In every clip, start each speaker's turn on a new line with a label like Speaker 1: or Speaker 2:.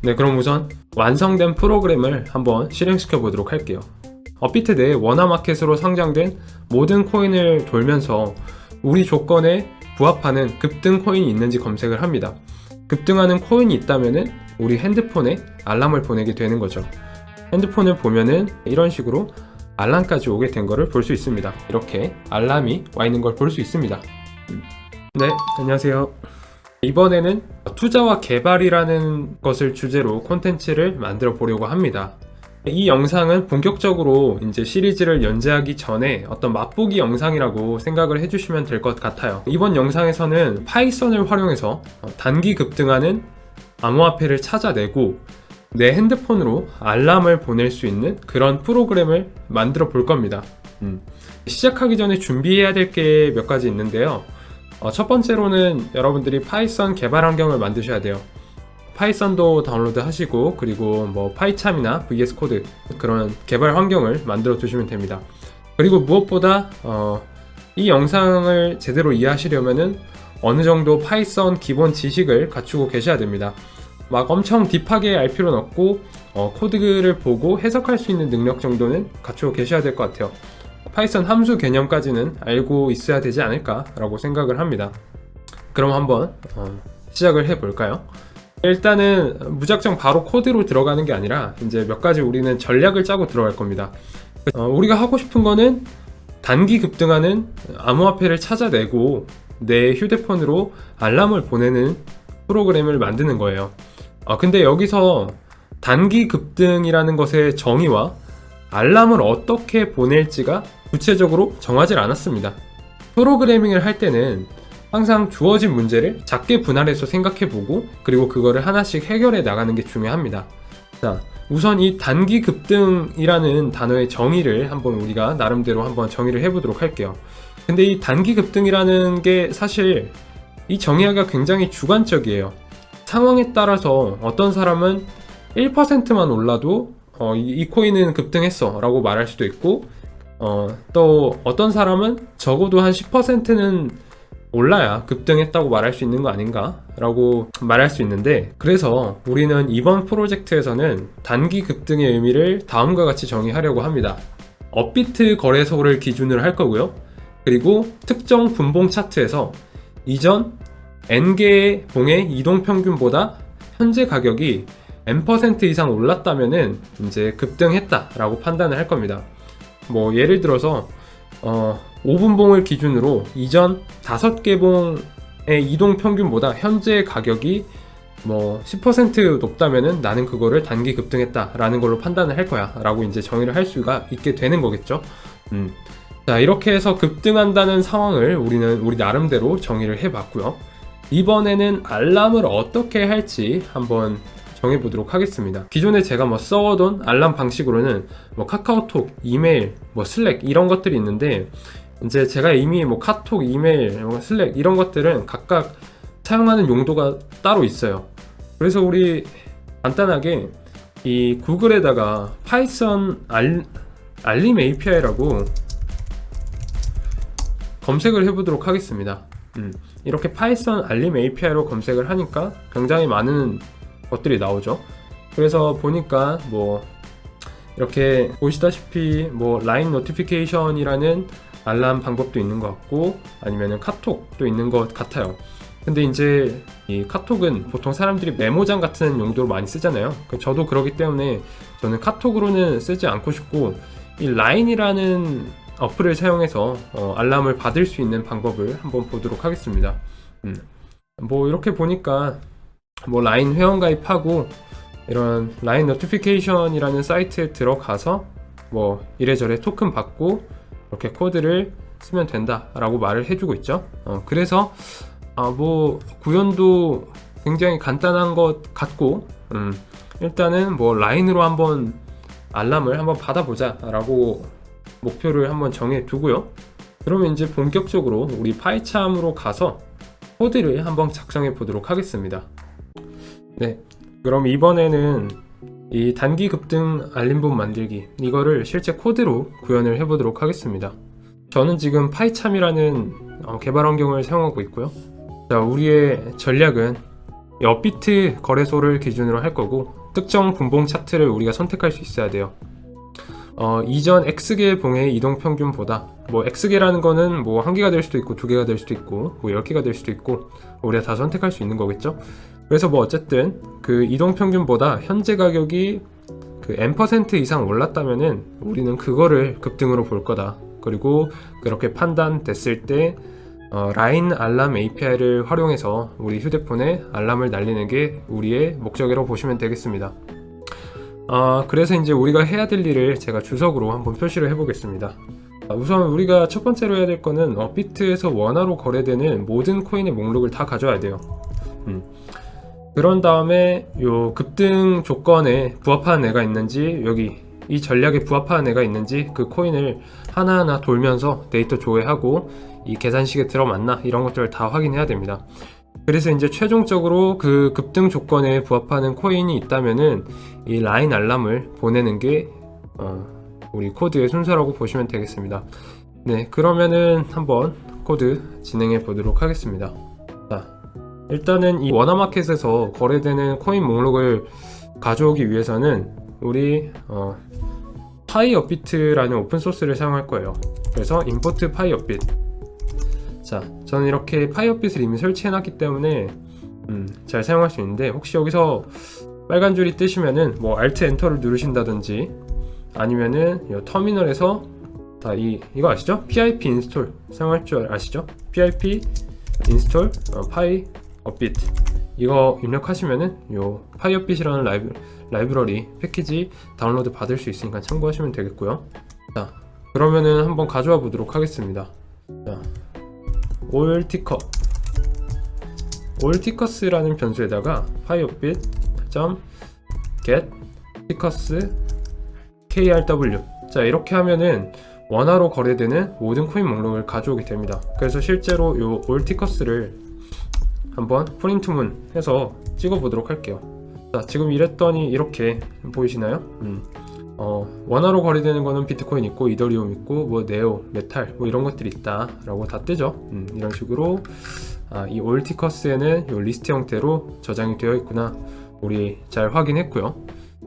Speaker 1: 네, 그럼 우선 완성된 프로그램을 한번 실행시켜 보도록 할게요. 업비트 내 원화마켓으로 상장된 모든 코인을 돌면서 우리 조건에 부합하는 급등 코인이 있는지 검색을 합니다. 급등하는 코인이 있다면은 우리 핸드폰에 알람을 보내게 되는 거죠. 핸드폰을 보면은 이런 식으로 알람까지 오게 된 거를 볼 수 있습니다. 이렇게 알람이 와 있는 걸 볼 수 있습니다. 네, 안녕하세요. 이번에는 투자와 개발이라는 것을 주제로 콘텐츠를 만들어 보려고 합니다. 이 영상은 본격적으로 이제 시리즈를 연재하기 전에 어떤 맛보기 영상이라고 생각을 해주시면 될 것 같아요. 이번 영상에서는 파이썬을 활용해서 단기 급등하는 암호화폐를 찾아내고 내 핸드폰으로 알람을 보낼 수 있는 그런 프로그램을 만들어 볼 겁니다. 시작하기 전에 준비해야 될 게 몇 가지 있는데요. 첫 번째로는 여러분들이 파이썬 개발 환경을 만드셔야 돼요. 파이썬도 다운로드 하시고, 그리고 뭐 파이참이나 VS 코드 그런 개발 환경을 만들어 두시면 됩니다. 그리고 무엇보다 이 영상을 제대로 이해하시려면은 어느 정도 파이썬 기본 지식을 갖추고 계셔야 됩니다. 막 엄청 딥하게 알 필요는 없고 코드를 보고 해석할 수 있는 능력 정도는 갖추고 계셔야 될 것 같아요. 파이썬 함수 개념까지는 알고 있어야 되지 않을까 라고 생각을 합니다. 그럼 한번 시작을 해 볼까요? 일단은 무작정 바로 코드로 들어가는 게 아니라 이제 몇 가지 우리는 전략을 짜고 들어갈 겁니다. 우리가 하고 싶은 거는 단기 급등하는 암호화폐를 찾아내고 내 휴대폰으로 알람을 보내는 프로그램을 만드는 거예요. 근데 여기서 단기 급등이라는 것의 정의와 알람을 어떻게 보낼지가 구체적으로 정하지 않았습니다. 프로그래밍을 할 때는 항상 주어진 문제를 작게 분할해서 생각해보고 그리고 그거를 하나씩 해결해 나가는 게 중요합니다. 자, 우선 이 단기 급등이라는 단어의 정의를 한번 우리가 나름대로 한번 정의를 해보도록 할게요. 근데 이 단기 급등이라는 게 사실 이 정의가 굉장히 주관적이에요. 상황에 따라서 어떤 사람은 1%만 올라도 이 코인은 급등했어 라고 말할 수도 있고, 또 어떤 사람은 적어도 한 10%는 올라야 급등했다고 말할 수 있는 거 아닌가 라고 말할 수 있는데, 그래서 우리는 이번 프로젝트에서는 단기 급등의 의미를 다음과 같이 정의하려고 합니다. 업비트 거래소를 기준으로 할 거고요. 그리고 특정 분봉 차트에서 이전 N개의 봉의 이동평균보다 현재 가격이 N% 이상 올랐다면은 이제 급등했다 라고 판단을 할 겁니다. 뭐 예를 들어서 5분봉을 기준으로 이전 5개 봉의 이동평균보다 현재 가격이 뭐 10% 높다면은 나는 그거를 단기 급등했다 라는 걸로 판단을 할 거야 라고 이제 정의를 할 수가 있게 되는 거겠죠. 자, 이렇게 해서 급등한다는 상황을 우리는 우리 나름대로 정의를 해봤고요. 이번에는 알람을 어떻게 할지 한번 정해보도록 하겠습니다. 기존에 제가 뭐 써오던 알람 방식으로는 뭐 카카오톡, 이메일, 뭐 슬랙 이런 것들이 있는데, 이제 제가 이미 뭐 카톡, 이메일, 뭐 슬랙 이런 것들은 각각 사용하는 용도가 따로 있어요. 그래서 우리 간단하게 이 구글에다가 파이썬 알림 API라고 검색을 해보도록 하겠습니다. 이렇게 파이썬 알림 API로 검색을 하니까 굉장히 많은 것들이 나오죠. 그래서 보니까 뭐 이렇게 보시다시피 뭐 라인 노티피케이션이라는 알람 방법도 있는 것 같고, 아니면은 카톡도 있는 것 같아요. 근데 이제 이 카톡은 보통 사람들이 메모장 같은 용도로 많이 쓰잖아요. 저도 그렇기 때문에 저는 카톡으로는 쓰지 않고 싶고, 이 라인이라는 어플을 사용해서 알람을 받을 수 있는 방법을 한번 보도록 하겠습니다. 뭐 이렇게 보니까 뭐 라인 회원가입하고 이런 라인 노티피케이션이라는 사이트에 들어가서 뭐 이래저래 토큰 받고 이렇게 코드를 쓰면 된다 라고 말을 해주고 있죠. 그래서 뭐 구현도 굉장히 간단한 것 같고, 일단은 뭐 라인으로 한번 알람을 한번 받아보자 라고 목표를 한번 정해 두고요. 그러면 이제 본격적으로 우리 파이참으로 가서 코드를 한번 작성해 보도록 하겠습니다. 네, 그럼 이번에는 이 단기 급등 알림본 만들기 이거를 실제 코드로 구현을 해보도록 하겠습니다. 저는 지금 파이참이라는 개발 환경을 사용하고 있고요. 자, 우리의 전략은 이 업비트 거래소를 기준으로 할 거고, 특정 분봉 차트를 우리가 선택할 수 있어야 돼요. 이전 X개 봉의 이동평균보다, 뭐 X개라는 거는 뭐 1개가 될 수도 있고 2개가 될 수도 있고 뭐 10개가 될 수도 있고 우리가 다 선택할 수 있는 거겠죠. 그래서 뭐 어쨌든 그 이동평균보다 현재 가격이 그 N% 이상 올랐다면은 우리는 그거를 급등으로 볼 거다. 그리고 그렇게 판단됐을 때 라인 알람 API를 활용해서 우리 휴대폰에 알람을 날리는 게 우리의 목적이라고 보시면 되겠습니다. 그래서 이제 우리가 해야 될 일을 제가 주석으로 한번 표시를 해보겠습니다. 우선 우리가 첫 번째로 해야 될 거는 업비트에서 원화로 거래되는 모든 코인의 목록을 다 가져와야 돼요. 그런 다음에 요 급등 조건에 부합하는 애가 있는지, 여기 이 전략에 부합하는 애가 있는지 그 코인을 하나하나 돌면서 데이터 조회하고 이 계산식에 들어맞나 이런 것들을 다 확인해야 됩니다. 그래서 이제 최종적으로 그 급등 조건에 부합하는 코인이 있다면은 이 라인 알람을 보내는 게 우리 코드의 순서라고 보시면 되겠습니다. 네, 그러면은 한번 코드 진행해 보도록 하겠습니다. 자, 일단은 이 원화마켓에서 거래되는 코인 목록을 가져오기 위해서는 우리 파이업비트라는 오픈소스를 사용할 거예요. 그래서 import 파이업비트. 자, 저는 이렇게 파이업빗을 이미 설치해 놨기 때문에 잘 사용할 수 있는데, 혹시 여기서 빨간 줄이 뜨시면은 뭐 Alt 엔터를 누르신다든지 아니면은 이 터미널에서 다 이거 아시죠? PIP 인스톨 사용할 줄 아시죠? PIP 인스톨 파이업빗 이거 입력하시면은 요 파이업빗이라는 라이브러리 패키지 다운로드 받을 수 있으니까 참고하시면 되겠고요. 자, 그러면은 한번 가져와 보도록 하겠습니다. 자, 올티커 올티커스라는 변수에다가 파이업빗.get 티커스 krw. 자, 이렇게 하면은 원화로 거래되는 모든 코인 목록을 가져오게 됩니다. 그래서 실제로 요 올티커스를 한번 프린트문 해서 찍어 보도록 할게요. 자, 지금 이랬더니 이렇게 보이시나요? 원화로 거래되는 거는 비트코인 있고 이더리움 있고 뭐 네오, 메탈 뭐 이런 것들이 있다 라고 다 뜨죠. 이런 식으로 이 올티커스에는 요 리스트 형태로 저장이 되어 있구나 우리 잘 확인했고요.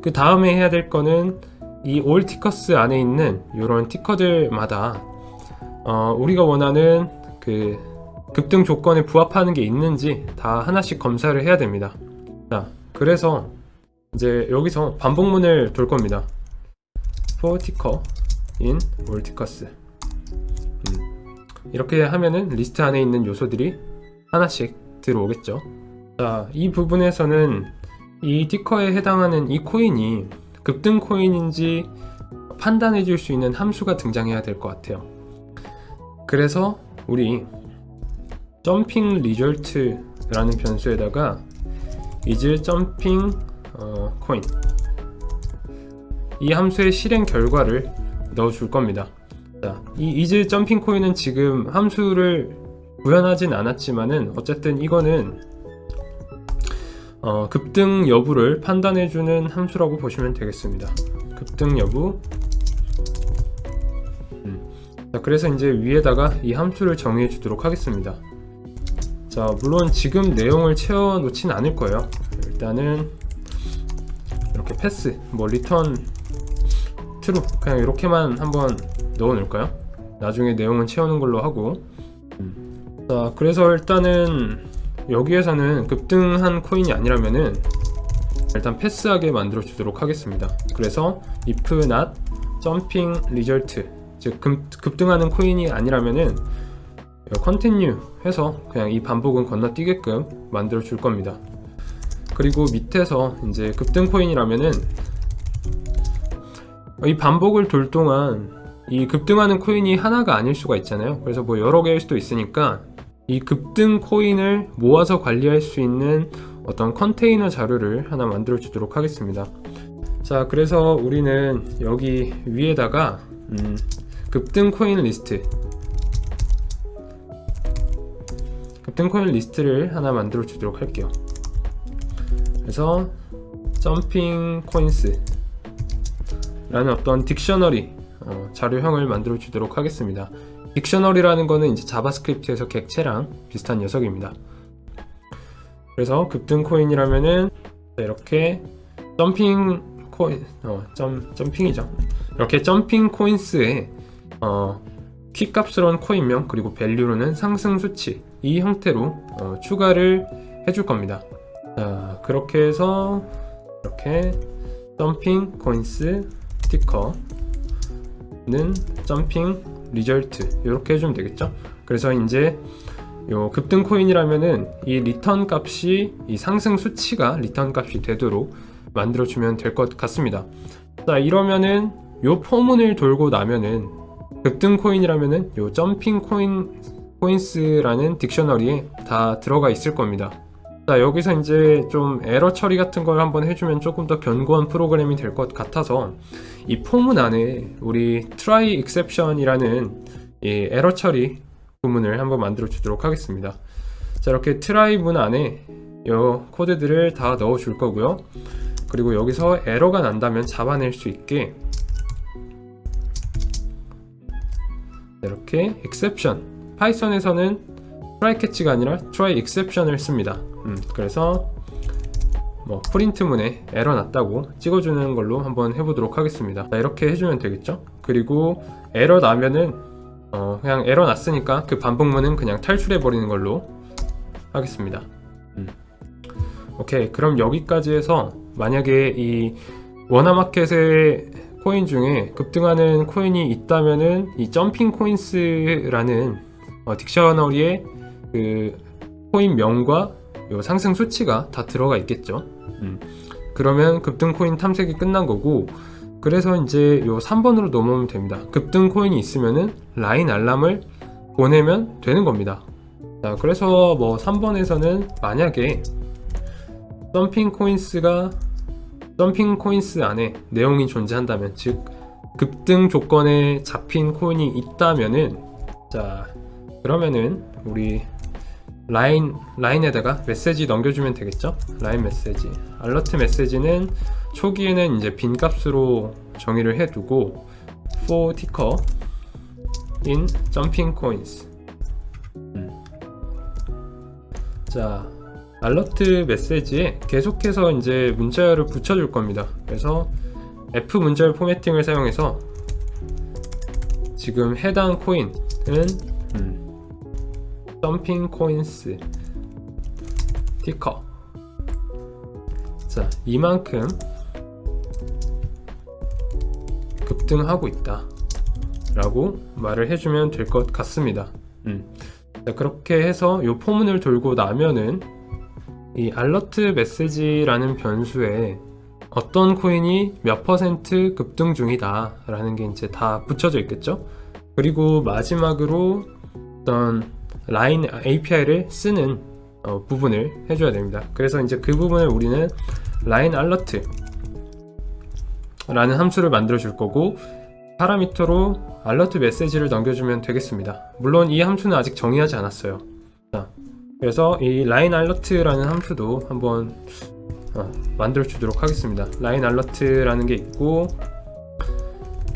Speaker 1: 그 다음에 해야 될 거는 이 올티커스 안에 있는 이런 티커들마다 우리가 원하는 그 급등 조건에 부합하는 게 있는지 다 하나씩 검사를 해야 됩니다. 자, 그래서 이제 여기서 반복문을 돌 겁니다. for ticker in all tickers. 이렇게 하면은 리스트 안에 있는 요소들이 하나씩 들어오겠죠. 자, 이 부분에서는 이 티커에 해당하는 이 코인이 급등 코인인지 판단해 줄 수 있는 함수가 등장해야 될 것 같아요. 그래서 우리 jumping result라는 변수에다가 is jumping coin 이 함수의 실행 결과를 넣어 줄 겁니다. 자, 이 is jumping coin은 지금 함수를 구현하진 않았지만은 어쨌든 이거는 급등 여부를 판단해주는 함수라고 보시면 되겠습니다. 급등 여부. 자, 그래서 이제 위에다가 이 함수를 정의해 주도록 하겠습니다. 자, 물론 지금 내용을 채워 놓진 않을 거예요. 일단은 이렇게 패스, 뭐 리턴 트루 그냥 이렇게만 한번 넣어 놓을까요? 나중에 내용은 채우는 걸로 하고. 자, 그래서 일단은 여기에서는 급등한 코인이 아니라면은 일단 패스하게 만들어 주도록 하겠습니다. 그래서 if not jumping result, 즉 급등하는 코인이 아니라면은 continue 해서 그냥 이 반복은 건너뛰게끔 만들어 줄 겁니다. 그리고 밑에서 이제 급등 코인이라면은 이 반복을 돌 동안 이 급등하는 코인이 하나가 아닐 수가 있잖아요. 그래서 뭐 여러 개일 수도 있으니까 이 급등 코인을 모아서 관리할 수 있는 어떤 컨테이너 자료를 하나 만들어 주도록 하겠습니다. 자, 그래서 우리는 여기 위에다가 급등 코인 리스트를 하나 만들어 주도록 할게요. 그래서 jumping coins 라는 어떤 딕셔너리 자료형을 만들어 주도록 하겠습니다. 딕셔너리라는 거는 이제 자바스크립트에서 객체랑 비슷한 녀석입니다. 그래서 급등 코인이라면은 이렇게 점핑 코인, 점핑이죠. 이렇게 점핑 코인스의 키값스러운 코인명 그리고 밸류로는 상승 수치, 이 형태로 추가를 해줄 겁니다. 자, 그렇게 해서 이렇게 점핑 코인스 스티커는 점핑 리절트 이렇게 해주면 되겠죠. 그래서 이제 요 급등 코인이라면은 이 리턴 값이, 이 상승 수치가 리턴 값이 되도록 만들어주면 될 것 같습니다. 자, 이러면은 요 포문을 돌고 나면은 급등 코인이라면은 요 점핑 코인스라는 딕셔너리에 다 들어가 있을 겁니다. 자, 여기서 이제 좀 에러 처리 같은 걸 한번 해주면 조금 더 견고한 프로그램이 될 것 같아서 이 포문 안에 우리 try exception이라는 이 에러 처리 부문을 한번 만들어 주도록 하겠습니다. 자, 이렇게 try 문 안에 이 코드들을 다 넣어 줄 거고요. 그리고 여기서 에러가 난다면 잡아낼 수 있게 이렇게 exception, 파이썬에서는 try catch가 아니라 try exception을 씁니다. 그래서 뭐 프린트 문에 에러 났다고 찍어주는 걸로 한번 해보도록 하겠습니다. 자, 이렇게 해주면 되겠죠. 그리고 에러 나면은 그냥 에러 났으니까 그 반복문은 그냥 탈출해 버리는 걸로 하겠습니다. 오케이, 그럼 여기까지 해서 만약에 이 워너마켓의 코인 중에 급등하는 코인이 있다면은 이 점핑 코인스라는 딕셔너리에 그 코인 명과 요 상승 수치가 다 들어가 있겠죠. 그러면 급등 코인 탐색이 끝난 거고, 그래서 이제 요 3번으로 넘어오면 됩니다. 급등 코인이 있으면은 라인 알람을 보내면 되는 겁니다. 자, 그래서 뭐 3번에서는 만약에 점핑 코인스 안에 내용이 존재한다면, 즉 급등 조건에 잡힌 코인이 있다면은, 자, 그러면은 우리 라인에다가 메시지 넘겨주면 되겠죠. 라인 메시지, 알러트 메시지는 초기에는 이제 빈 값으로 정의를 해두고 for ticker in jumping coins. 자, 알러트 메시지에 계속해서 이제 문자열을 붙여줄 겁니다. 그래서 F 문자열 포매팅을 사용해서 지금 해당 코인은 점핑 코인스 티커, 자, 이만큼 급등하고 있다 라고 말을 해주면 될 것 같습니다. 자, 그렇게 해서 이 포문을 돌고 나면은 이 알러트 메시지라는 변수에 어떤 코인이 몇 % 급등 중이다 라는 게 이제 다 붙여져 있겠죠. 그리고 마지막으로 어떤 라인 API를 쓰는 부분을 해줘야 됩니다. 그래서 이제 그 부분을 우리는 라인 알러트 라는 함수를 만들어 줄 거고, 파라미터로 알러트 메시지를 넘겨주면 되겠습니다. 물론 이 함수는 아직 정의하지 않았어요. 자, 그래서 이 라인 알러트라는 함수도 한번 만들어 주도록 하겠습니다. 라인 알러트라는 게 있고,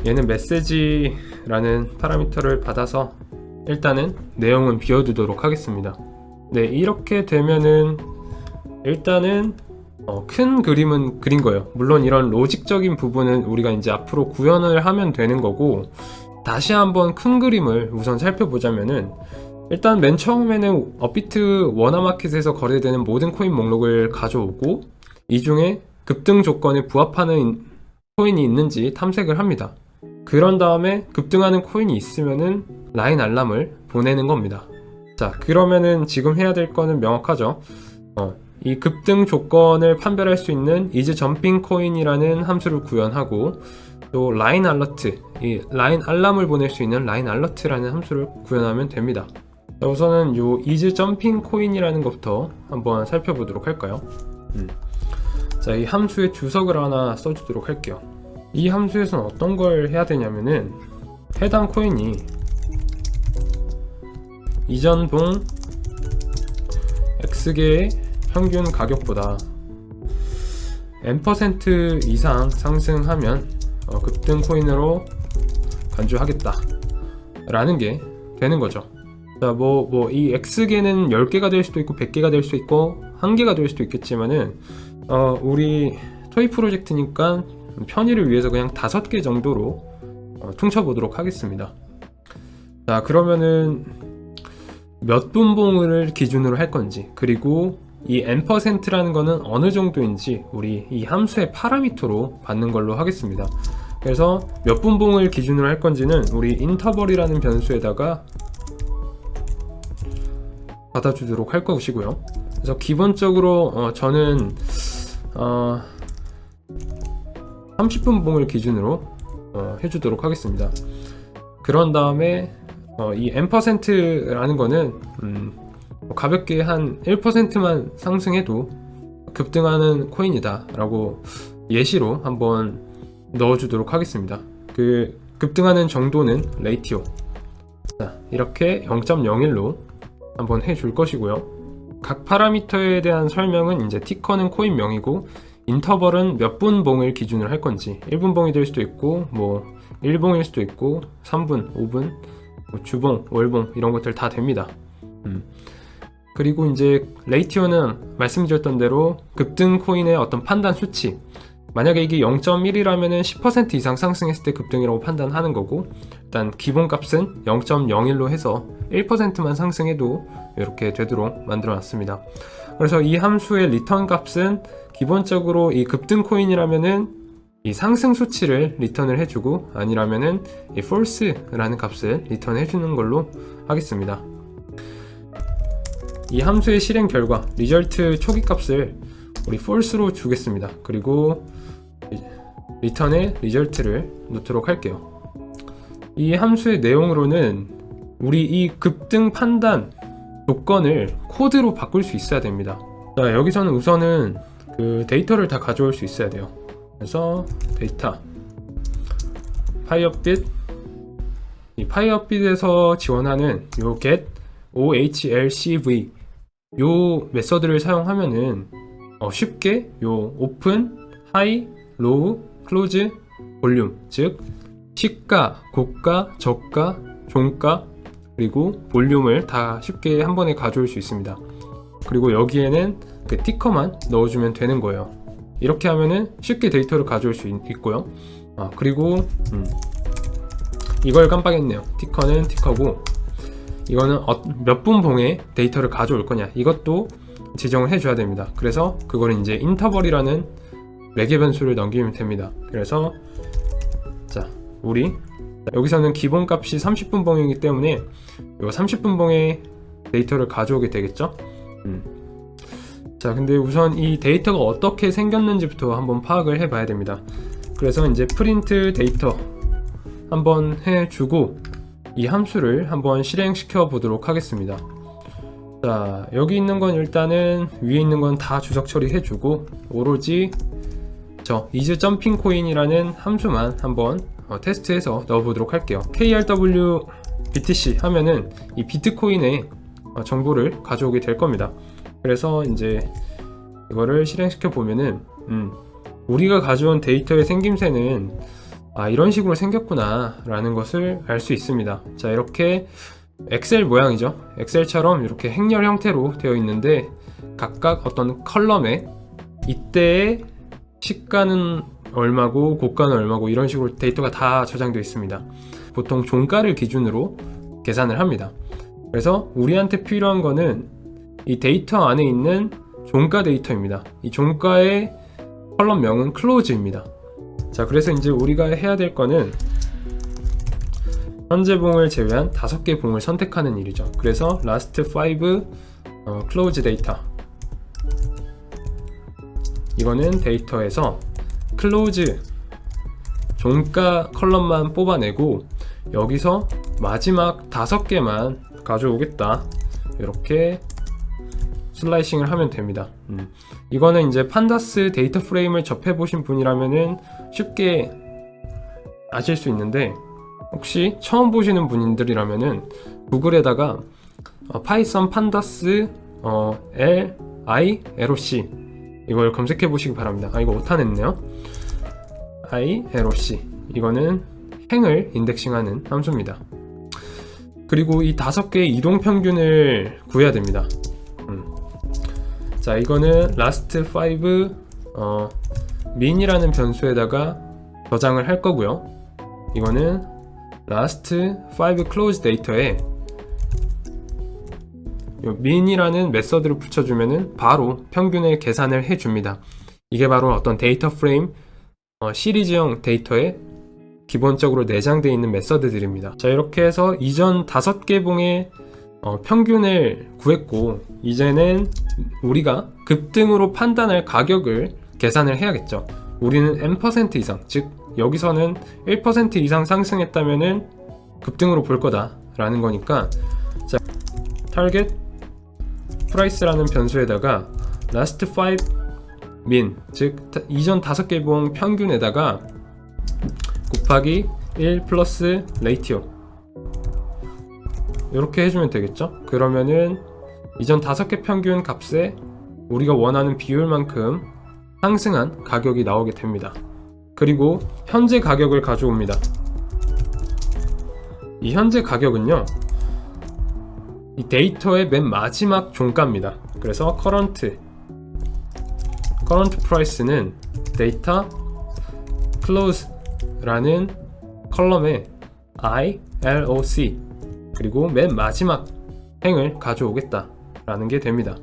Speaker 1: 얘는 메시지라는 파라미터를 받아서 일단은 내용은 비워두도록 하겠습니다. 네, 이렇게 되면은 일단은 큰 그림은 그린 거예요. 물론 이런 로직적인 부분은 우리가 이제 앞으로 구현을 하면 되는 거고, 다시 한번 큰 그림을 우선 살펴보자면은, 일단 맨 처음에는 업비트 워너마켓에서 거래되는 모든 코인 목록을 가져오고, 이 중에 급등 조건에 부합하는 코인이 있는지 탐색을 합니다. 그런 다음에 급등하는 코인이 있으면은 라인 알람을 보내는 겁니다. 자, 그러면은 지금 해야 될 거는 명확하죠. 이 급등 조건을 판별할 수 있는 is jumping coin이라는 함수를 구현하고, 또 라인 알러트, 이 라인 알람을 보낼 수 있는 라인 알러트라는 함수를 구현하면 됩니다. 자, 우선은 요 is jumping coin이라는 것부터 한번 살펴보도록 할까요? 자, 이 함수의 주석을 하나 써주도록 할게요. 이 함수에서는 어떤 걸 해야 되냐면은, 해당 코인이 이전 동 X개의 평균 가격보다 n% 이상 상승하면 급등 코인으로 간주하겠다 라는 게 되는 거죠. 자, 이 X개는 10개가 될 수도 있고 100개가 될 수 있고 한계가 될 수도 있겠지만은 우리 토익 프로젝트니까 편의를 위해서 그냥 5개 정도로 퉁쳐보도록 하겠습니다. 자, 그러면은 몇 분봉을 기준으로 할 건지, 그리고 이 n%라는 거는 어느 정도인지 우리 이 함수의 파라미터로 받는 걸로 하겠습니다. 그래서 몇 분봉을 기준으로 할 건지는 우리 인터벌이라는 변수에다가 받아주도록 할 것이고요. 그래서 기본적으로 저는 30분봉을 기준으로 해주도록 하겠습니다. 그런 다음에 이 n%라는 거는 가볍게 한 1%만 상승해도 급등하는 코인이다 라고 예시로 한번 넣어주도록 하겠습니다. 그 급등하는 정도는 레이티오, 자, 이렇게 0.01로 한번 해줄 것이고요. 각 파라미터에 대한 설명은 이제 티커는 코인명이고 인터벌은 몇 분봉을 기준으로 할 건지, 1분봉이 될 수도 있고 뭐 1봉일 수도 있고 3분, 5분, 뭐 주봉, 월봉 이런 것들 다 됩니다. 그리고 이제 레이티오는 말씀드렸던 대로 급등 코인의 어떤 판단 수치, 만약에 이게 0.1이라면은 10% 이상 상승했을 때 급등이라고 판단하는 거고, 일단 기본값은 0.01로 해서 1%만 상승해도 이렇게 되도록 만들어 놨습니다. 그래서 이 함수의 리턴 값은 기본적으로 이 급등 코인이라면은 이 상승 수치를 리턴을 해주고, 아니라면은 이 false라는 값을 리턴 해주는 걸로 하겠습니다. 이 함수의 실행 결과 리절트 초기 값을 우리 false로 주겠습니다. 그리고 리턴의 리절트를 넣도록 할게요. 이 함수의 내용으로는 우리 이 급등 판단 조건을 코드로 바꿀 수 있어야 됩니다. 자, 여기서는 우선은 그 데이터를 다 가져올 수 있어야 돼요. 그래서 데이터 파이어빗, 이 파이어빗에서 지원하는 요 get ohlcv 요 메서드를 사용하면은 쉽게 요 오픈, 하이, 로우, 클로즈, 볼륨, 즉 시가, 고가, 저가, 종가, 그리고 볼륨을 다 쉽게 한 번에 가져올 수 있습니다. 그리고 여기에는 그 티커만 넣어주면 되는 거예요. 이렇게 하면은 쉽게 데이터를 가져올 수 있고요. 그리고 이걸 깜빡했네요. 티커는 티커고, 이거는 몇 분봉에 데이터를 가져올 거냐, 이것도 지정을 해줘야 됩니다. 그래서 그걸 이제 인터벌이라는 매개 변수를 넘기면 됩니다. 그래서 자, 우리 여기서는 기본값이 30분봉이기 때문에 이 30분봉의 데이터를 가져오게 되겠죠. 자, 근데 우선 이 데이터가 어떻게 생겼는지부터 한번 파악을 해봐야 됩니다. 그래서 이제 프린트 데이터 한번 해주고 이 함수를 한번 실행시켜 보도록 하겠습니다. 자, 여기 있는 건 일단은 위에 있는 건 다 주석 처리해주고 오로지 저 isJumpingCoin이라는 함수만 한번 테스트해서 넣어보도록 할게요. krw btc 하면은 이 비트코인의 정보를 가져오게 될 겁니다. 그래서 이제 이거를 실행시켜 보면은 우리가 가져온 데이터의 생김새는 이런 식으로 생겼구나 라는 것을 알 수 있습니다. 자, 이렇게 엑셀 모양이죠. 엑셀처럼 이렇게 행렬 형태로 되어 있는데 각각 어떤 컬럼에 이때의 시가는 얼마고 고가는 얼마고 이런 식으로 데이터가 다 저장되어 있습니다. 보통 종가를 기준으로 계산을 합니다. 그래서 우리한테 필요한 거는 이 데이터 안에 있는 종가 데이터입니다. 이 종가의 컬럼명은 close입니다. 자, 그래서 이제 우리가 해야 될 거는 현재 봉을 제외한 5개 봉을 선택하는 일이죠. 그래서 last 5 close data, 이거는 데이터에서 close 종가 컬럼만 뽑아내고 여기서 마지막 5개만 가져오겠다, 이렇게 슬라이싱을 하면 됩니다. 이거는 이제 판다스 데이터 프레임을 접해 보신 분이라면은 쉽게 아실 수 있는데, 혹시 처음 보시는 분들이라면은 구글에다가 파이썬 판다스 LILOC 이걸 검색해 보시기 바랍니다. 이거 오타냈네요. ILOC, 이거는 행을 인덱싱하는 함수입니다. 그리고 이 5개의 이동 평균을 구해야 됩니다. 자, 이거는 last 5 min이라는 변수에다가 저장을 할 거고요. 이거는 last 5 close data에 min이라는 메서드를 붙여주면은 바로 평균을 계산을 해줍니다. 이게 바로 어떤 데이터 프레임 시리즈형 데이터에 기본적으로 내장되어 있는 메서드들입니다. 자, 이렇게 해서 이전 5개 봉의 평균을 구했고, 이제는 우리가 급등으로 판단할 가격을 계산을 해야겠죠. 우리는 n% 이상, 즉 여기서는 1% 이상 상승했다면은 급등으로 볼 거다 라는 거니까, 자, 타겟 프라이스라는 변수에다가 last 5 min, 즉 이전 5개 봉 평균에다가 곱하기 1 플러스 레이티오, 이렇게 해주면 되겠죠. 그러면은 이전 5개 평균 값에 우리가 원하는 비율만큼 상승한 가격이 나오게 됩니다. 그리고 현재 가격을 가져옵니다. 이 현재 가격은요, 이 데이터의 맨 마지막 종가입니다. 그래서 current price는 데이터 close라는 컬럼에 ILOC 그리고 맨 마지막 행을 가져오겠다 라는 게 됩니다.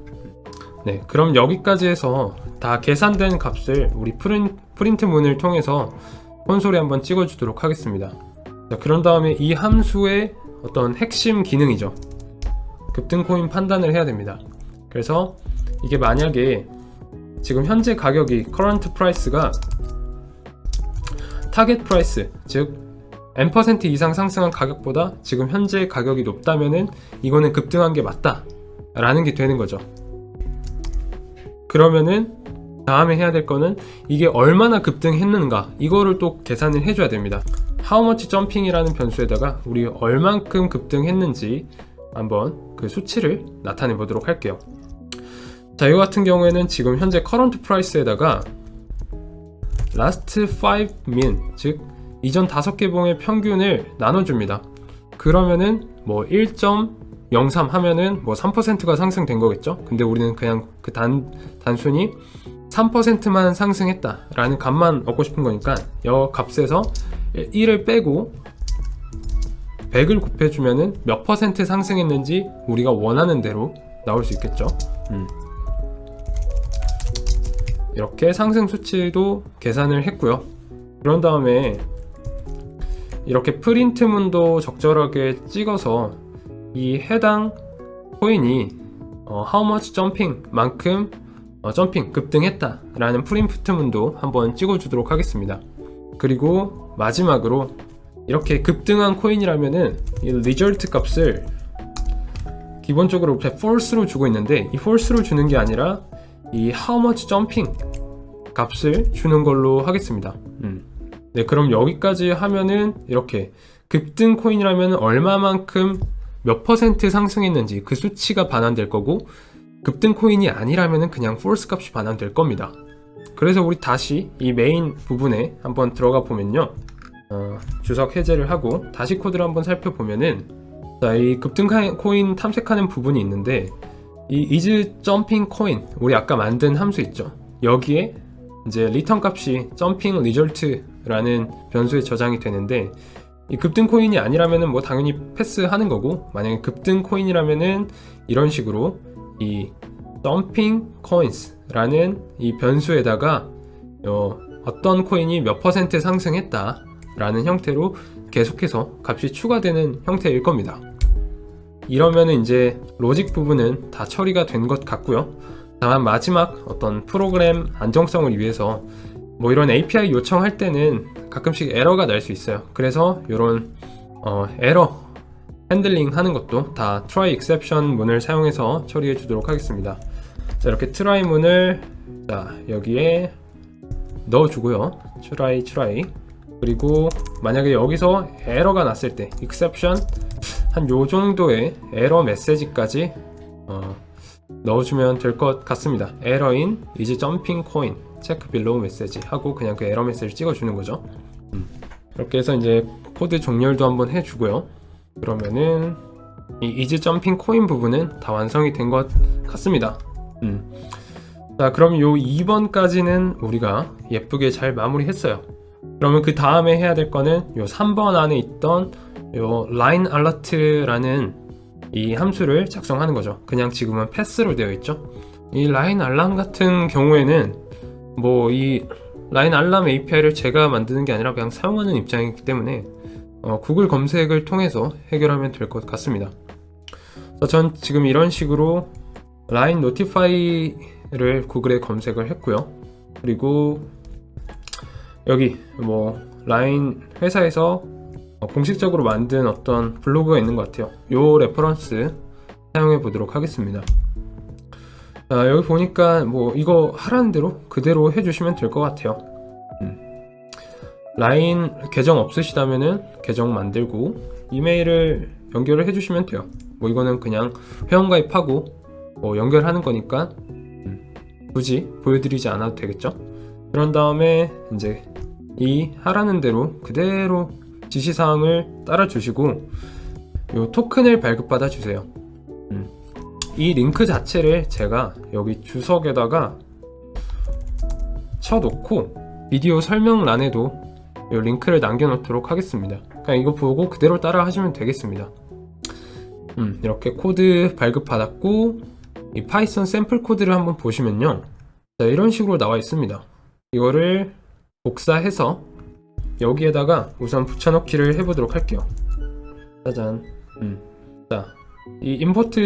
Speaker 1: 네, 그럼 여기까지 해서 다 계산된 값을 우리 프린트문을 통해서 콘솔에 한번 찍어 주도록 하겠습니다. 자, 그런 다음에 이 함수의 어떤 핵심 기능이죠. 급등 코인 판단을 해야 됩니다. 그래서 이게 만약에 지금 현재 가격이 current price가 target price, 즉 n% 이상 상승한 가격보다 지금 현재 가격이 높다면은 이거는 급등한 게 맞다 라는 게 되는 거죠. 그러면은 다음에 해야 될 거는 이게 얼마나 급등했는가, 이거를 또 계산을 해줘야 됩니다. how much jumping이라는 변수에다가 우리 얼만큼 급등했는지 한번 그 수치를 나타내 보도록 할게요. 자, 이거 같은 경우에는 지금 현재 current price에다가 last 5 min, 즉 이전 5개 봉의 평균을 나눠줍니다. 그러면은 뭐 1.03 하면은 뭐 3%가 상승된 거겠죠. 근데 우리는 그냥 그 단순히 3%만 상승했다 라는 값만 얻고 싶은 거니까 이 값에서 1을 빼고 100을 곱해주면은 몇 퍼센트 상승했는지 우리가 원하는 대로 나올 수 있겠죠. 이렇게 상승 수치도 계산을 했고요. 그런 다음에 이렇게 프린트문도 적절하게 찍어서 이 해당 코인이 how much jumping 만큼 점핑 급등했다 라는 프린트문도 한번 찍어 주도록 하겠습니다. 그리고 마지막으로 이렇게 급등한 코인이라면은 이 result 값을 기본적으로 false로 주고 있는데, 이 false로 주는 게 아니라 이 how much jumping 값을 주는 걸로 하겠습니다. 네, 그럼 여기까지 하면은 이렇게 급등 코인이라면 얼마만큼 몇 퍼센트 상승했는지 그 수치가 반환될 거고, 급등 코인이 아니라면 그냥 false 값이 반환될 겁니다. 그래서 우리 다시 이 메인 부분에 한번 들어가 보면요, 주석 해제를 하고 다시 코드를 한번 살펴보면은, 자, 이 급등 코인 탐색하는 부분이 있는데, 이 is jumping coin, 우리 아까 만든 함수 있죠. 여기에 이제 리턴 값이 jumping result라는 변수에 저장이 되는데, 이 급등 코인이 아니라면은 뭐 당연히 패스하는 거고, 만약에 급등 코인이라면은 이런 식으로 이 jumping coins라는 이 변수에다가 어떤 코인이 몇 퍼센트 상승했다 라는 형태로 계속해서 값이 추가되는 형태일 겁니다. 이러면은 이제 로직 부분은 다 처리가 된 것 같고요. 다만 마지막 어떤 프로그램 안정성을 위해서 뭐 이런 API 요청할 때는 가끔씩 에러가 날 수 있어요. 그래서 이런 에러 핸들링 하는 것도 다 try exception 문을 사용해서 처리해 주도록 하겠습니다. 자, 이렇게 try 문을 자 여기에 넣어 주고요. try 그리고 만약에 여기서 에러가 났을 때 exception 한 요 정도의 에러 메시지까지 넣어주면 될 것 같습니다. 에러 인 is jumping coin 체크 below 메시지 하고 그냥 그 에러 메시지를 찍어주는 거죠. 이렇게 해서 이제 코드 정렬도 한번 해주고요. 그러면은 이 is jumping coin 부분은 다 완성이 된 것 같습니다. 자, 그럼 요 2번까지는 우리가 예쁘게 잘 마무리했어요. 그러면 그 다음에 해야 될 거는 요 3번 안에 있던 요 line alert라는 이 함수를 작성하는 거죠. 그냥 지금은 패스로 되어 있죠. 이 line alarm 같은 경우에는 뭐 이 line alarm API를 제가 만드는 게 아니라 그냥 사용하는 입장이기 때문에 구글 검색을 통해서 해결하면 될 것 같습니다. 전 지금 이런 식으로 line notify를 구글에 검색을 했고요. 그리고 여기 뭐 라인 회사에서 공식적으로 만든 어떤 블로그가 있는 것 같아요. 요 레퍼런스 사용해 보도록 하겠습니다. 자, 여기 보니까 뭐 이거 하라는 대로 그대로 해주시면 될 것 같아요. 라인 계정 없으시다면은 계정 만들고 이메일을 연결을 해주시면 돼요. 뭐 이거는 그냥 회원가입하고 뭐 연결하는 거니까 굳이 보여드리지 않아도 되겠죠. 그런 다음에 이제 이 하라는 대로 그대로 지시사항을 따라 주시고 요 토큰을 발급받아 주세요. 이 링크 자체를 제가 여기 주석에다가 쳐놓고 비디오 설명란에도 이 링크를 남겨놓도록 하겠습니다. 그냥 이거 보고 그대로 따라 하시면 되겠습니다. 이렇게 코드 발급받았고 이 파이썬 샘플 코드를 한번 보시면요, 자, 이런 식으로 나와 있습니다. 이거를 복사해서 여기에다가 우선 붙여넣기를 해보도록 할게요. 짜잔. 자, 이 import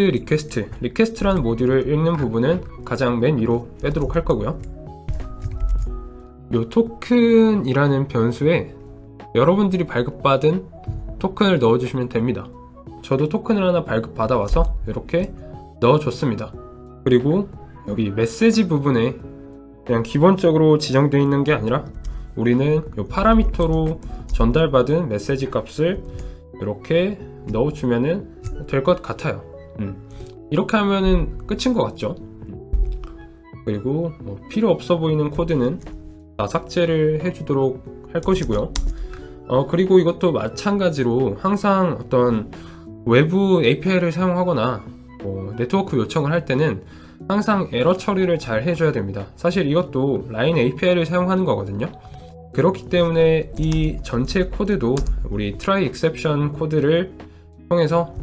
Speaker 1: request라는 모듈을 읽는 부분은 가장 맨 위로 빼도록 할 거고요. 요 토큰이라는 변수에 여러분들이 발급받은 토큰을 넣어주시면 됩니다. 저도 토큰을 하나 발급받아 와서 이렇게 넣어줬습니다. 그리고 여기 메시지 부분에 그냥 기본적으로 지정되어 있는 게 아니라 우리는 이 파라미터로 전달받은 메시지 값을 이렇게 넣어주면 될 것 같아요. 이렇게 하면은 끝인 것 같죠. 그리고 뭐 필요 없어 보이는 코드는 다 삭제를 해주도록 할 것이고요. 그리고 이것도 마찬가지로 항상 어떤 외부 API를 사용하거나 뭐 네트워크 요청을 할 때는 항상 에러 처리를 잘 해줘야 됩니다. 사실 이것도 라인 API를 사용하는 거거든요. 그렇기 때문에 이 전체 코드도 우리 try exception 코드를 통해서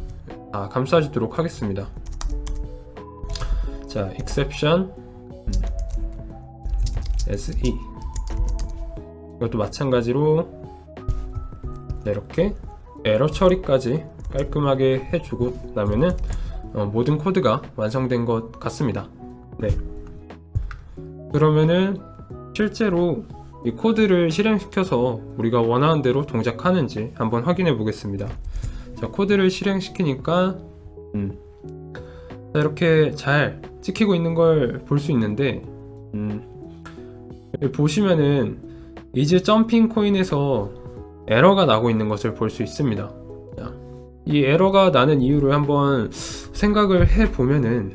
Speaker 1: 감싸주도록 하겠습니다. 자, exception SE 이것도 마찬가지로 이렇게 에러 처리까지 깔끔하게 해주고 나면은 모든 코드가 완성된 것 같습니다. 네. 그러면은 실제로 이 코드를 실행시켜서 우리가 원하는 대로 동작하는지 한번 확인해 보겠습니다. 자, 코드를 실행시키니까 자, 이렇게 잘 찍히고 있는 걸 볼 수 있는데 여기 보시면은 이즈 점핑 코인에서 에러가 나고 있는 것을 볼 수 있습니다. 자, 이 에러가 나는 이유를 한번 생각을 해 보면은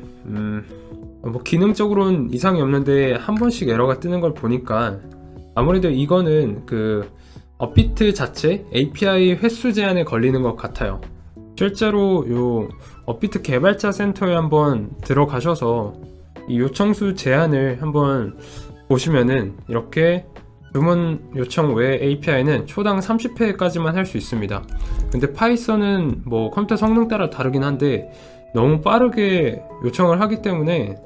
Speaker 1: 뭐 기능적으로는 이상이 없는데 한 번씩 에러가 뜨는 걸 보니까 아무래도 이거는 그 업비트 자체 API 횟수 제한에 걸리는 것 같아요. 실제로 요 업비트 개발자 센터에 한번 들어가셔서 이 요청수 제한을 한번 보시면은 이렇게 주문 요청 외 API는 초당 30회까지만 할 수 있습니다. 근데 파이썬은 뭐 컴퓨터 성능 따라 다르긴 한데 너무 빠르게 요청을 하기 때문에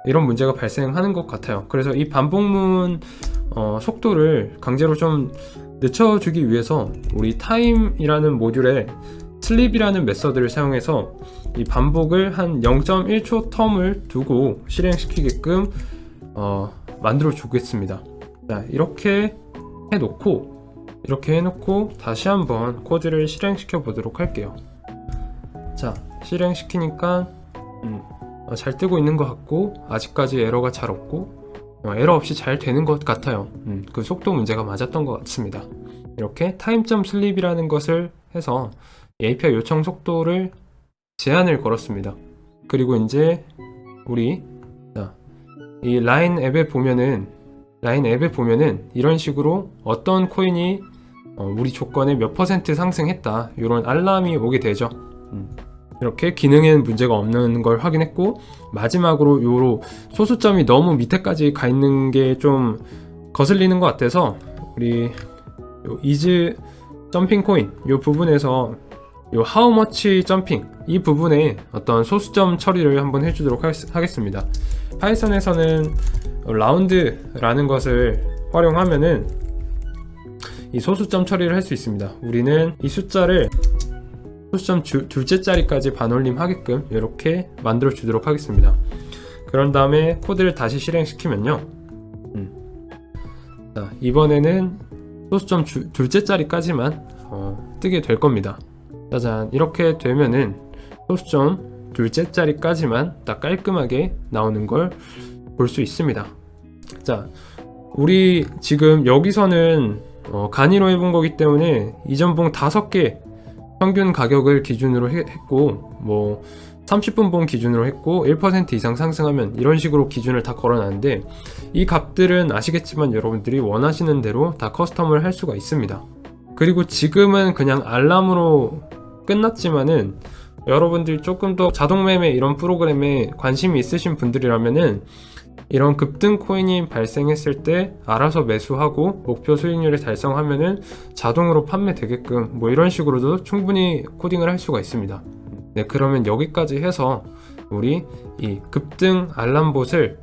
Speaker 1: 이런 문제가 발생하는 것 같아요. 그래서 이 반복문 속도를 강제로 좀 늦춰주기 위해서 우리 time이라는 모듈에 sleep이라는 메서드를 사용해서 이 반복을 한 0.1초 텀을 두고 실행시키게끔 만들어 주겠습니다. 자, 이렇게 해놓고 다시 한번 코드를 실행시켜 보도록 할게요. 자, 실행시키니까 잘 뜨고 있는 것 같고 아직까지 에러가 잘 없고 에러 없이 잘 되는 것 같아요. 그 속도 문제가 맞았던 것 같습니다. 이렇게 time.sleep이라는 것을 해서 API 요청 속도를 제한을 걸었습니다. 그리고 이제 우리 이 라인 앱에 보면은 이런 식으로 어떤 코인이 우리 조건에 몇 퍼센트 상승했다 이런 알람이 오게 되죠. 이렇게 기능에는 문제가 없는 걸 확인했고, 마지막으로 요 소수점이 너무 밑에까지 가 있는 게 좀 거슬리는 것 같아서 우리 요 이즈 점핑 코인 요 부분에서 요 how much 점핑 이 부분에 어떤 소수점 처리를 한번 해주도록 하겠습니다. 파이썬에서는 라운드라는 것을 활용하면은 이 소수점 처리를 할 수 있습니다. 우리는 이 숫자를 소수점 둘째 자리까지 반올림 하게끔 이렇게 만들어 주도록 하겠습니다. 그런 다음에 코드를 다시 실행시키면요, 자, 이번에는 소수점 둘째 자리까지만 뜨게 될 겁니다. 짜잔, 이렇게 되면은 소수점 둘째 자리까지만 딱 깔끔하게 나오는 걸 볼 수 있습니다. 자, 우리 지금 여기서는 간이로 해본 거기 때문에 이전봉 5개 평균 가격을 기준으로 했고, 뭐 30분 봉 기준으로 했고 1% 이상 상승하면 이런 식으로 기준을 다 걸어놨는데, 이 값들은 아시겠지만 여러분들이 원하시는 대로 다 커스텀을 할 수가 있습니다. 그리고 지금은 그냥 알람으로 끝났지만은 여러분들이 조금 더 자동 매매 이런 프로그램에 관심이 있으신 분들이라면은 이런 급등 코인이 발생했을 때 알아서 매수하고 목표 수익률을 달성하면은 자동으로 판매되게끔 뭐 이런 식으로도 충분히 코딩을 할 수가 있습니다. 네, 그러면 여기까지 해서 우리 이 급등 알람봇을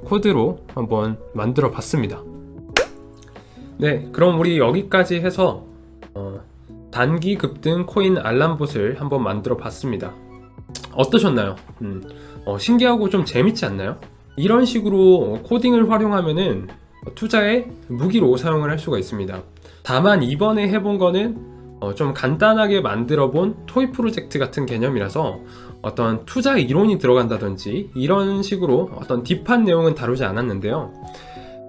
Speaker 1: 코드로 한번 만들어 봤습니다. 네, 그럼 우리 여기까지 해서 단기 급등 코인 알람봇을 한번 만들어 봤습니다. 어떠셨나요? 신기하고 좀 재밌지 않나요? 이런 식으로 코딩을 활용하면은 투자의 무기로 사용을 할 수가 있습니다. 다만 이번에 해본 거는 좀 간단하게 만들어 본 토이 프로젝트 같은 개념이라서 어떤 투자 이론이 들어간다든지 이런 식으로 어떤 딥한 내용은 다루지 않았는데요.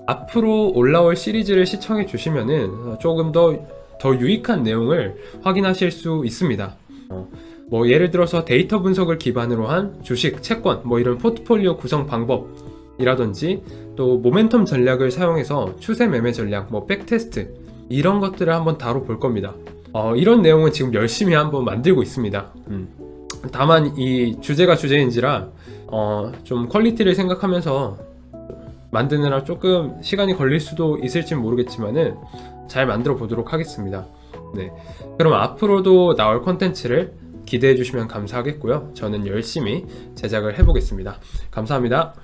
Speaker 1: 앞으로 올라올 시리즈를 시청해 주시면은 조금 더 유익한 내용을 확인하실 수 있습니다. 뭐 예를 들어서 데이터 분석을 기반으로 한 주식, 채권, 뭐 이런 포트폴리오 구성 방법이라든지, 또 모멘텀 전략을 사용해서 추세 매매 전략, 뭐 백테스트 이런 것들을 한번 다뤄볼 겁니다. 이런 내용은 지금 열심히 한번 만들고 있습니다. 다만 이 주제가 주제인지라 좀 퀄리티를 생각하면서 만드느라 조금 시간이 걸릴 수도 있을지 모르겠지만은 잘 만들어 보도록 하겠습니다. 네, 그럼 앞으로도 나올 콘텐츠를 기대해 주시면 감사하겠고요. 저는 열심히 제작을 해보겠습니다. 감사합니다.